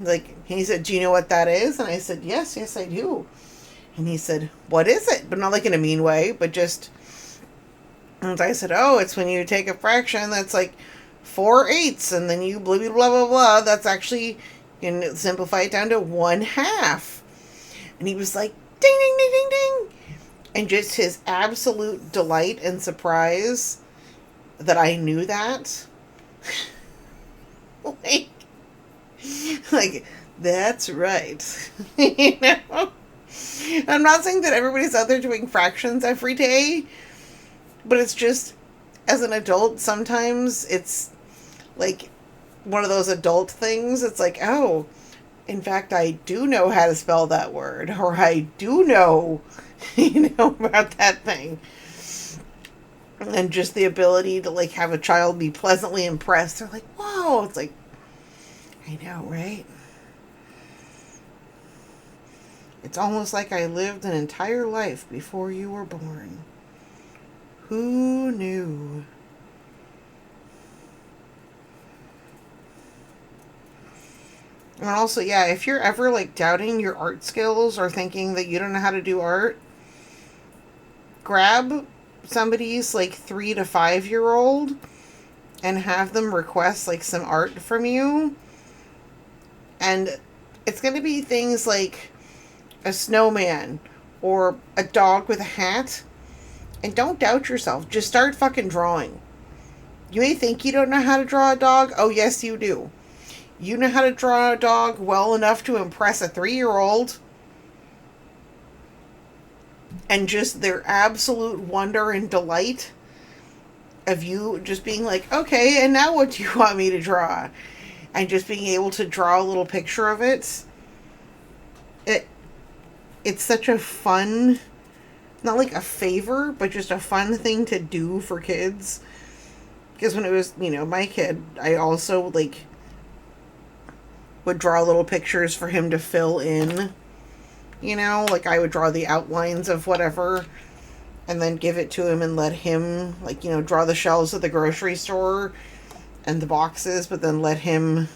Like, he said, do you know what that is? And I said, yes, I do. And he said, what is it? But not like in a mean way, but just, and I said, oh, it's when you take a fraction that's like 4/8, and then you blah, blah, blah, blah, blah. That's actually, you can simplify it down to 1/2. And he was like, ding, ding, ding, ding, ding. And just his absolute delight and surprise that I knew that. like, like, that's right. you know? I'm not saying that everybody's out there doing fractions every day, but it's just, as an adult, sometimes it's like one of those adult things. It's like, oh, in fact, I do know how to spell that word, or I do know, about that thing. And just the ability to like have a child be pleasantly impressed. They're like, whoa, it's like, I know, right? It's almost like I lived an entire life before you were born. Who knew? And also, yeah, if you're ever like doubting your art skills or thinking that you don't know how to do art, grab somebody's like 3 to 5 year old and have them request like some art from you. And it's going to be things like a snowman or a dog with a hat. And don't doubt yourself. Just start fucking drawing. You may think you don't know how to draw a dog. Oh, yes, you do. You know how to draw a dog well enough to impress a 3 year old. And just their absolute wonder and delight of you just being like, okay, and now what do you want me to draw? And just being able to draw a little picture of it. It it's such a fun, not like a favor, but just a fun thing to do for kids. Because when it was, my kid, I also like would draw little pictures for him to fill in. Like I would draw the outlines of whatever and then give it to him and let him, like, draw the shelves at the grocery store and the boxes, but then let him,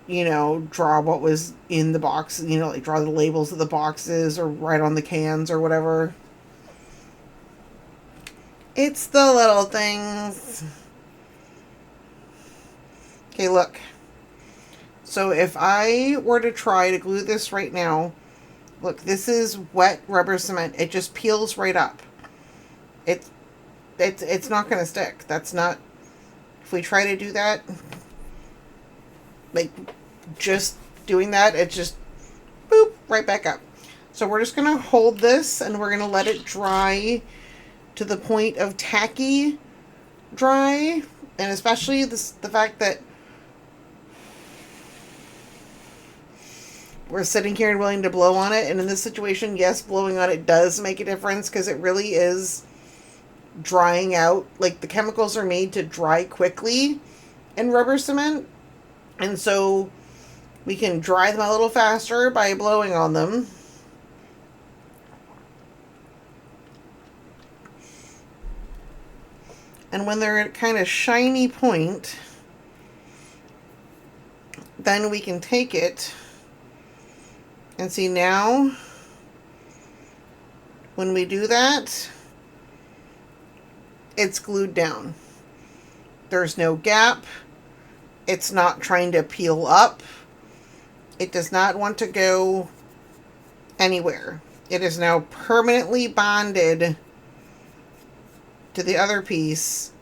draw what was in the box, like draw the labels of the boxes or write on the cans or whatever. It's the little things. Okay, look. So if I were to try to glue this right now, look, this is wet rubber cement. It just peels right up. It's not going to stick. That's not, if we try to do that, like just doing that, it just boop right back up. So we're just going to hold this and we're going to let it dry to the point of tacky dry. And especially the fact that we're sitting here and willing to blow on it. And in this situation, yes, blowing on it does make a difference because it really is drying out. Like the chemicals are made to dry quickly in rubber cement. And so we can dry them a little faster by blowing on them. And when they're at kind of shiny point, then we can take it and see now, when we do that, it's glued down. There's no gap. It's not trying to peel up. It does not want to go anywhere. It is now permanently bonded to the other piece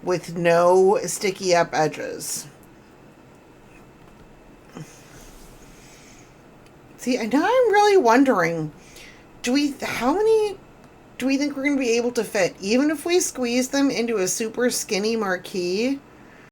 with no sticky up edges. See, now I'm really wondering, how many do we think we're going to be able to fit? Even if we squeeze them into a super skinny marquee,